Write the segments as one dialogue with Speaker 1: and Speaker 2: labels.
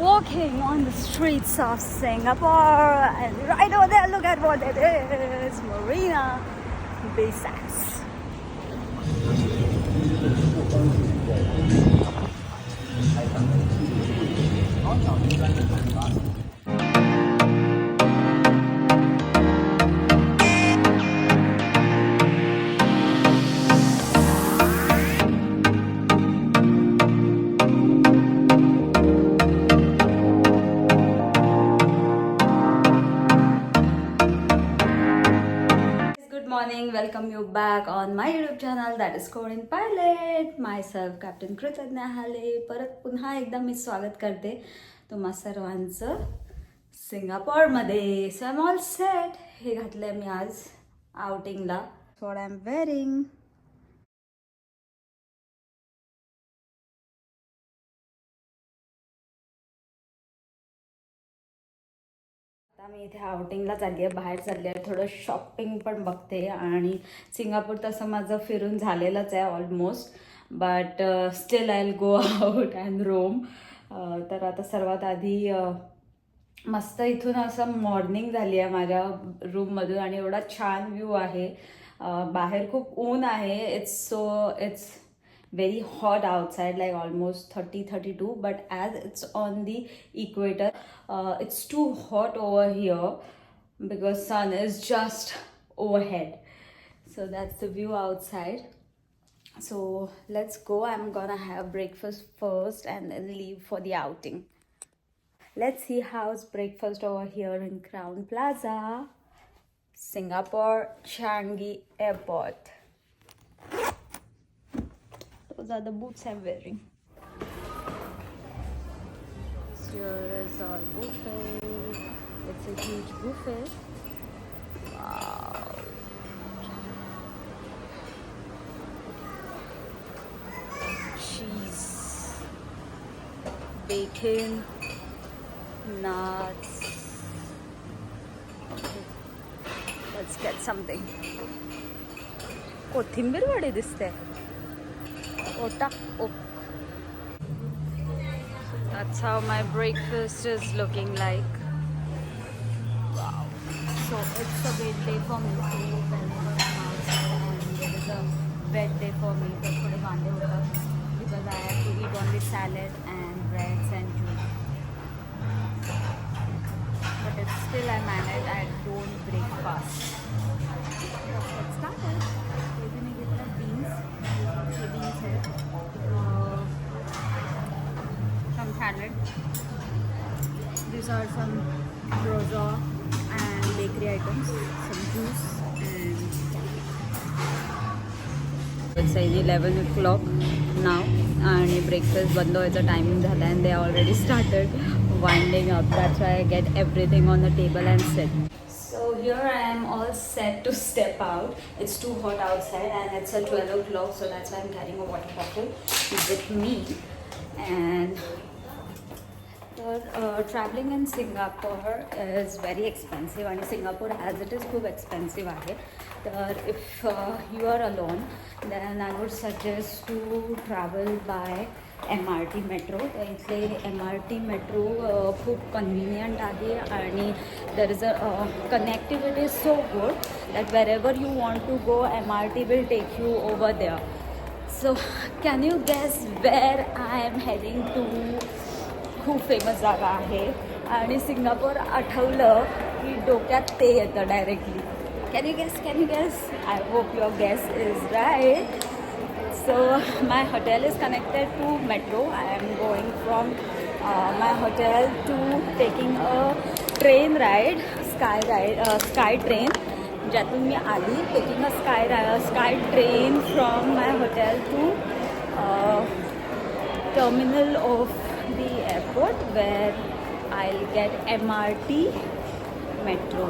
Speaker 1: walking on the streets of Singapore, and right over there, look at what it is, Marina Bay Sands. Morning, welcome you back on my YouTube channel that is Korean Pilot. Myself Captain Kritagya हाले. परत पुन्हा एकदा मी स्वागत करते तुम्हा सर्वांचं सिंगापूरमध्ये. So I am all set. हे घातलंय मी आज आउटिंगला. What I am wearing. मी इथे आउटिंगला चालली आहे, बाहेर चालली आहे, थोडं शॉपिंग पण बघते. आणि सिंगापूर तसं माझं फिरून झालेलंच आहे almost, but still I will go out and roam. तर आता सर्वात आधी मस्त इथून असं मॉर्निंग झाली आहे माझ्या रूममधून आणि एवढा छान व्ह्यू आहे. बाहेर खूप ऊन आहे. It's very hot outside, like almost 30-32, but as it's on the equator, it's too hot over here because sun is just overhead. So that's the view outside. So let's go. I'm gonna have breakfast first and then leave for the outing. Let's see how's breakfast over here in Crown Plaza, Singapore Changi Airport. Those are the boots I'm wearing. Here is our buffet. It's a huge buffet. Wow. Cheese, bacon, nuts. Okay, let's get something. कोथिंबीर वडी दिसते. That's how my breakfast is looking like. Wow. So it's a great day for me. So whenever I'm outside and there is a wet day for me, that's what I want because I have to eat only salad and breads and juice. But it's still I manage. I don't break fast. Let's start it. We're gonna get the beans. Beans है, some salad. These are some rosa and bakery items, some juice and it's 11 o'clock now and breakfast बंद व्हायचा timing झाला and they already started winding up. That's why I get everything on the table and sit. So here I am all set to step out. It's too hot outside and it's at 12 o'clock, so that's why I'm carrying a water bottle with me. And traveling in Singapore is very expensive, and Singapore as it is खूप expensive आहे. तर if you are alone, then I would suggest to travel by MRT metro. तर इथले MRT metro खूप convenient आहे आणि there is a connectivity is so good that wherever you want to go, MRT will take you over there. So can you guess where I am heading to? खूप famous जागा आहे आणि Singapore आठवलं की डोक्यात ते येतं directly. Can you guess? I hope your guess is right. So my hotel is connected to metro. I am going from my hotel to taking a train ride, sky train. ज्यातून मी आली, taking a sky train from my hotel to terminal of the airport where I'll get MRT metro.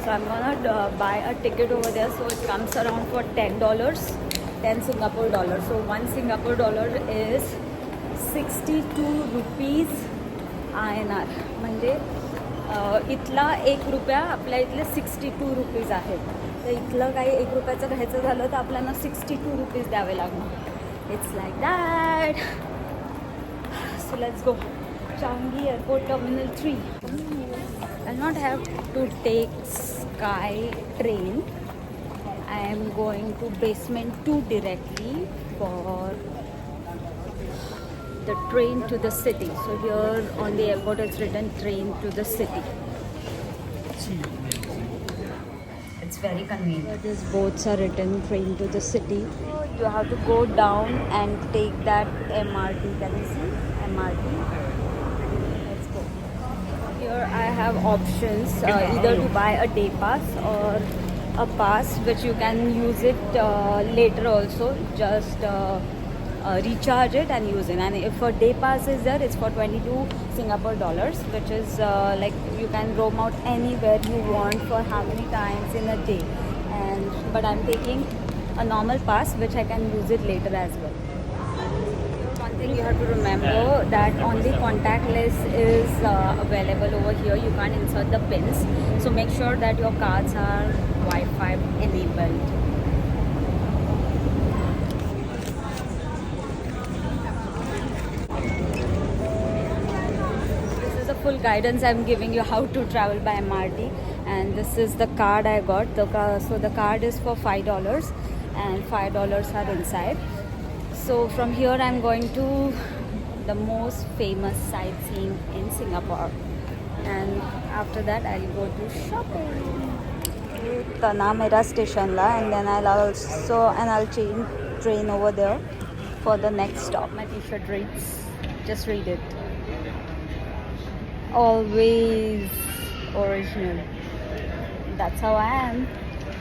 Speaker 1: So I'm gonna buy a ticket over there. So it comes around for $10, 10 Singapore dollars. So 1 Singapore dollar is 62 rupees INR. म्हणजे इथला 1 रुपया आपल्या इथले 62 rupees आहेत. तर इथलं काही 1 रुपयाचं घ्यायचं झालं तर आपल्याला 62 रुपीज द्यावे लागणार. It's like that. So let's go. Changi Airport Terminal 3. I'll not have to take Sky train. I am going to basement 2 directly for the train to the city. So here on the airport it's written train to the city. It's very convenient. These boats are written train to the city. You have to go down and take that MRT. Can you see? MRT. Let's go. Here I have options either to buy a day pass or a pass which you can use it later also. Just recharge it and use it. And if a day pass is there, it's for 22 Singapore dollars, which is like you can roam out anywhere you want for how many times in a day. But I'm taking a normal pass which I can use it later as well. One thing you have to remember that only contactless is available over here. You can't insert the pins, so make sure that your cards are Wi-Fi enabled. Full guidance I'm giving you how to travel by MRT, and this is the card I got. So the card is for $5 and $5 are inside. So from here I'm going to the most famous sightseeing in Singapore, and after that I'll go to shopping. Tanah station la, and then I'll change train over there for the next stop. My t-shirt reads, just read it. Always original. That's how I am.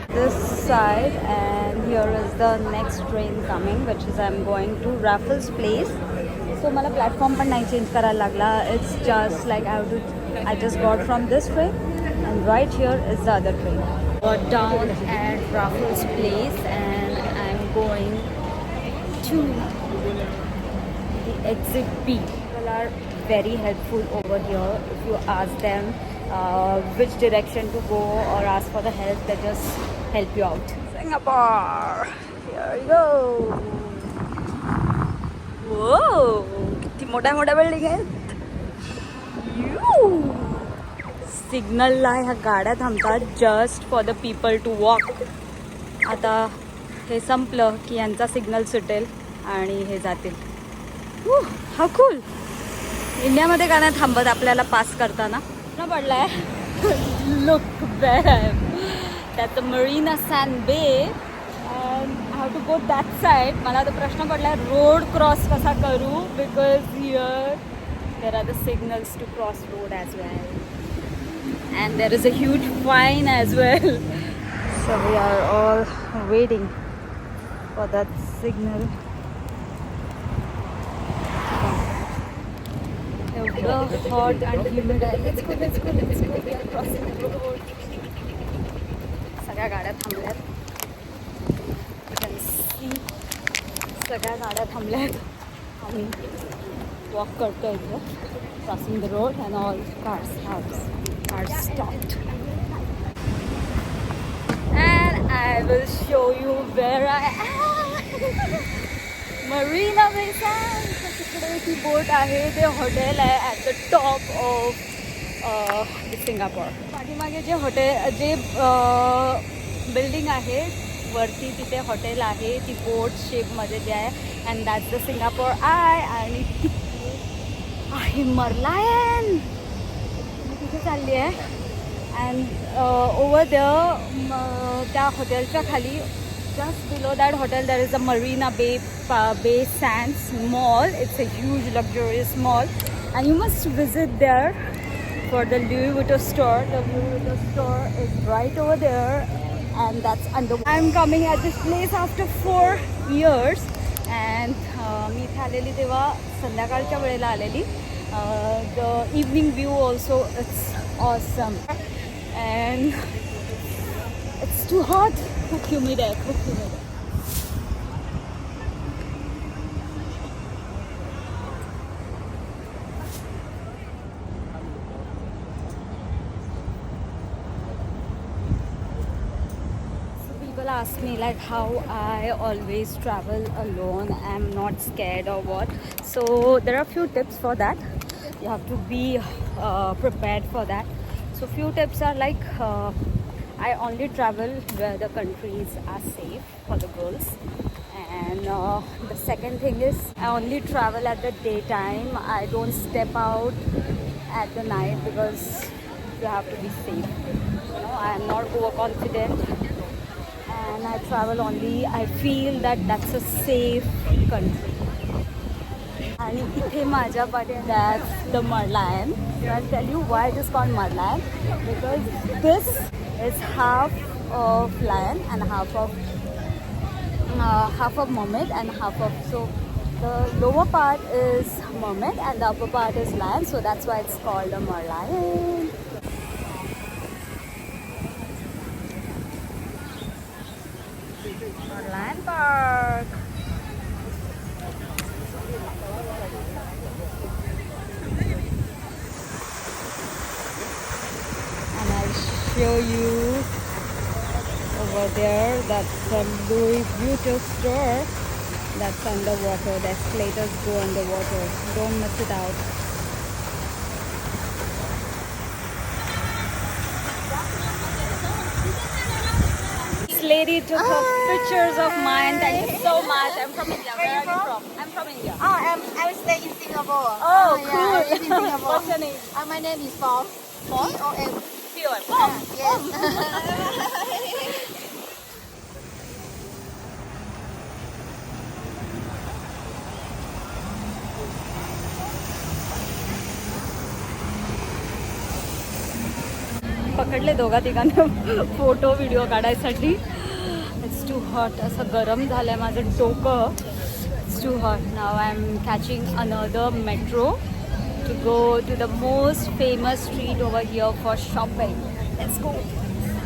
Speaker 1: This side, and here is the next train coming, which is I'm going to Raffles Place. So mala platform par nahi change karala lagla. It's just like I just got from this train, and right here is the other train. Got down at Raffles Place, and I'm going to the exit B. People are very helpful over here. If you ask them which direction to go or ask for the help, they just help you out. Singapore, here we go. Whoa, कितनी मोटा building है. Signal ला ह्या गाड्या थांबतात just for the people to walk. आता हे संपलं की यांचा सिग्नल सुटेल आणि हे जातील. हा कूल. इंडियामध्ये का नाही थांबत आपल्याला पास करताना. ना पडलाय. लुक वेअर त्यात Marina Sand Bay, and I have to go that side. मला तो प्रश्न पडलाय रोड क्रॉस कसा करू, because here there are the signals to cross road as well, and there is a huge fine as well. So we are all waiting for that signal. Hot and humid. Let's go. We are crossing the road. सगळ्या गाड्या थांबल्यात. You can see सगळ्या गाड्या थांबल्यात. आम्ही walk करतोय इथे. Crossing the road and all cars are stopped. And I will show you where I am. Marina Bay Sands. तिकडे ती boat आहे, ते हॉटेल आहे at the top of Singapore. पाठीमागे जे बिल्डिंग आहे वरती तिथे हॉटेल आहे, ती बोट शेपमध्ये जे आहे, अँड दॅट्स द सिंगापूर आय. आणि तिथे आहे मरलायन. मी तिथे चालली आहे, अँड ओव्हर त्या हॉटेलच्या खाली just below that hotel there is a Marina Bay Sands mall. It's a huge luxurious mall, and you must visit there for the Louis Vuitton store. The Louis Vuitton store is right over there, and that's under. I'm coming at this place after 4 years, and मी इथे आलेली तेव्हा संध्याकाळच्या वेळेला आलेली. The evening view also, it's awesome, and it's too hot. खूप humid आहे, खूप humid आहे. People ask me like how I always travel alone. I'm not scared or what. So there are a few tips for that. You have to be prepared for that. So few tips are like I only travel where the countries are safe for the girls. And the second thing is I only travel at the daytime. I don't step out at the night because you have to be safe. You know, I am not overconfident and I travel only. I feel that that's a safe country. आणि इथे माझ्या पाठी that's the Merlion. So I'll tell you why it is called Merlion. Because this is half of lion and half of mermaid and half of, so the lower part is mermaid and the upper part is lion, so that's why it's called a Merlion. Merlion Park. And I'll show you over there, that's the Louis Vuitton store. That's underwater. The escalators go underwater. Don't miss it out. This lady took pictures of mine. Thank you so much. I'm from India. Where are you from? I'm from India.
Speaker 2: I stay in Singapore.
Speaker 1: Oh,
Speaker 2: Yeah,
Speaker 1: cool.
Speaker 2: I live in Singapore.
Speaker 1: What's your name?
Speaker 2: My name is Pom. P-O-M.
Speaker 1: Yes. पकडले दोघा तिघांना photo video काढायसाठी. It's too hot. असं गरम झालं आहे माझं डोकं. It's too hot. Now I am catching another metro to go to the most famous street over here for shopping. Let's go.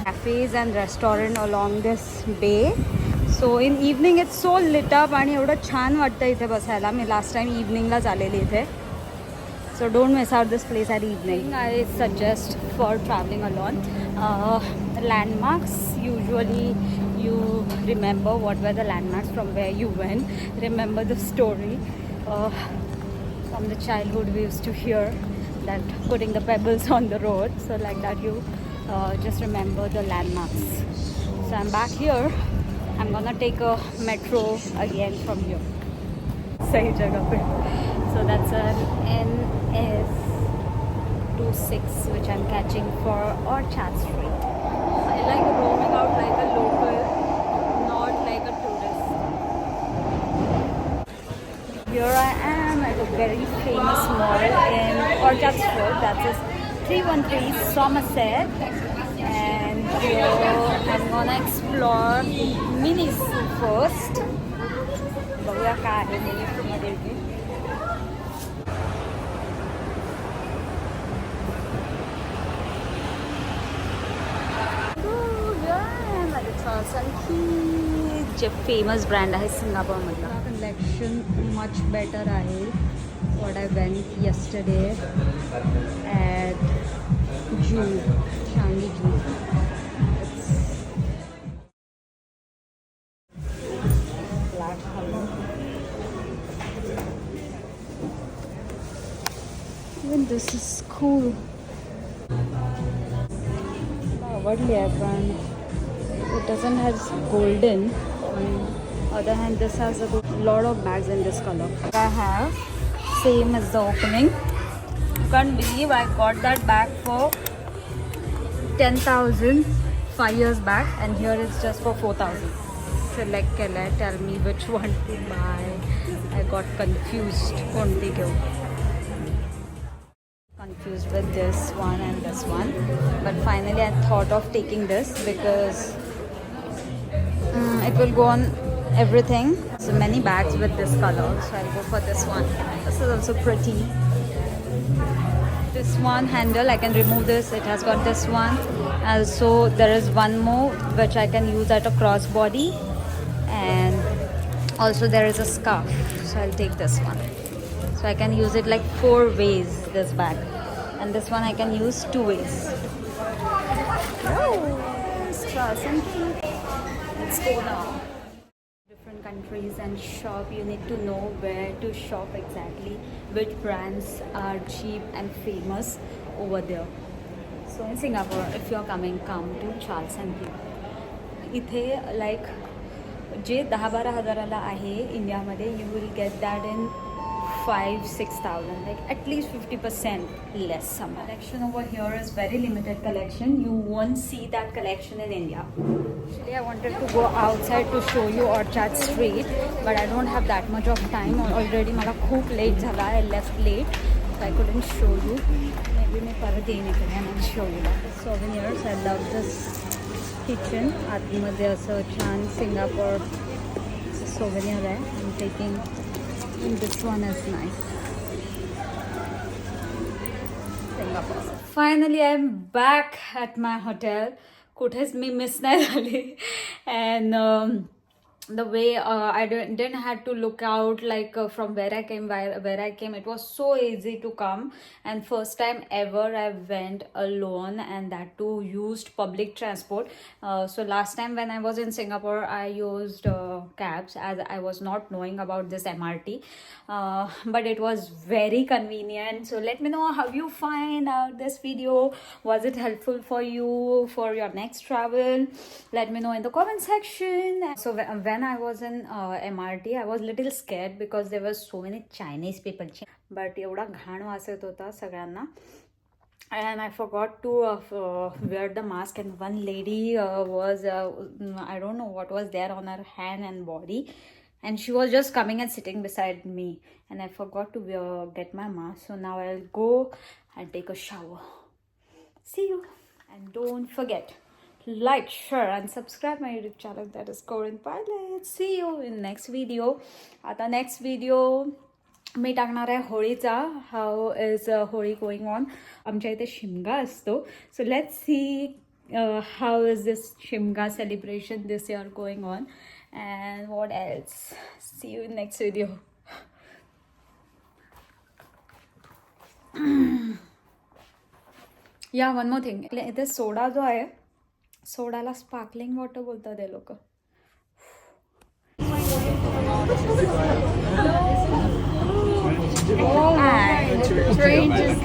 Speaker 1: Cafes and restaurant along this bay. So in evening it's so lit up आणि एवढं छान वाटतं इथे बसायला. मी last time इव्हनिंगलाच आलेली इथे. So don't miss out this place at evening. I suggest for traveling alone. Landmarks, usually you remember what were the landmarks from where you went. Remember the story. From the childhood we used to hear that putting the pebbles on the road. So like that you just remember the landmarks. So I'm back here. I'm gonna take a metro again from here. Sahi jagah pe. So that's an NS26 which I'm catching for Orchard Street. I like roaming out like a local, not like a tourist. Here I am at a very famous mall in Orchard Street. That is 313 Somerset. And here I'm gonna explore Mini Zoo first. बघूया काय आहे Mini Zoo मध्ये. जे famous brand आहे सिंगापूरमधला. Collection much better आहे. What I went yesterday at Zoo, Changi Zoo. It's black color. Even this is cool. आवडली आहे पण it doesn't have golden. On the other hand, this has a lot of bags in this color. I have same as the opening. You can't believe I got that bag for 10,000 5 years back, and here it's just for 4,000. Select केला. Tell me which one to buy. I got confused. कोणती घेऊ? Confused with this one and this one, but finally I thought of taking this because it will go on everything. So many bags with this color, so I'll go for this one. This is also pretty. This one handle, I can remove this. It has got this one. Also there is one more which I can use at a crossbody, and also there is a scarf, so I'll take this one. So I can use it like 4 ways, this bag, and this one I can use 2 ways. Oh, straws and keys. Let's go now. Different countries and shop, you need to know where to shop exactly, which brands are cheap and famous over there. So in Singapore, if you're coming, come to Charles and Keith. इथे like जे 10-12 हजाराला आहे इंडियामध्ये, you will get that in 5,000-6,000, like at least 50% less. Some collection over here is very limited collection. You won't see that collection in India. Actually, I wanted to go outside to show you Orchard Street, but I don't have that much of time. Already मला खूप late झाला. I left late, so I couldn't show you. Maybe मी परत येईन इकडे and show you that. Souvenirs. I love this kitchen. आतमध्ये असं छान Singapore souvenir आहे. I'm taking. And this one is nice. Singapore. Finally, I'm back at my hotel. कुठेच मी miss नाही झाली. And the way I didn't had to look out like from where I came, it was so easy to come. And first time ever I went alone, and that too used public transport. So last time when I was in Singapore, I used cabs, as I was not knowing about this MRT, but it was very convenient. So let me know how you find out this video. Was it helpful for you for your next travel? Let me know in the comment section. So when I was in MRT, I was little scared because there were so many Chinese people. But एवढा घाण वास येत होता सगळ्यांना. And I forgot to wear the mask, and one lady was, I don't know what was there on her hand and body, and she was just coming and sitting beside me, and I forgot to get my mask. So now I'll go and take a shower. See you. And don't forget, like, share and subscribe my YouTube channel, that is Korean Pilot. See you in next video. आता next video मी टाकणार आहे होळीचा. How is Holi going on. आमच्या इथे शिमगा असतो. So let's see how is this Shimga celebration this year going on, and what else. See you in next video. Yeah one more thing, इथे soda जो आहे, सोडाला स्पार्कलिंग वॉटर बोलतात हे लोक. Train just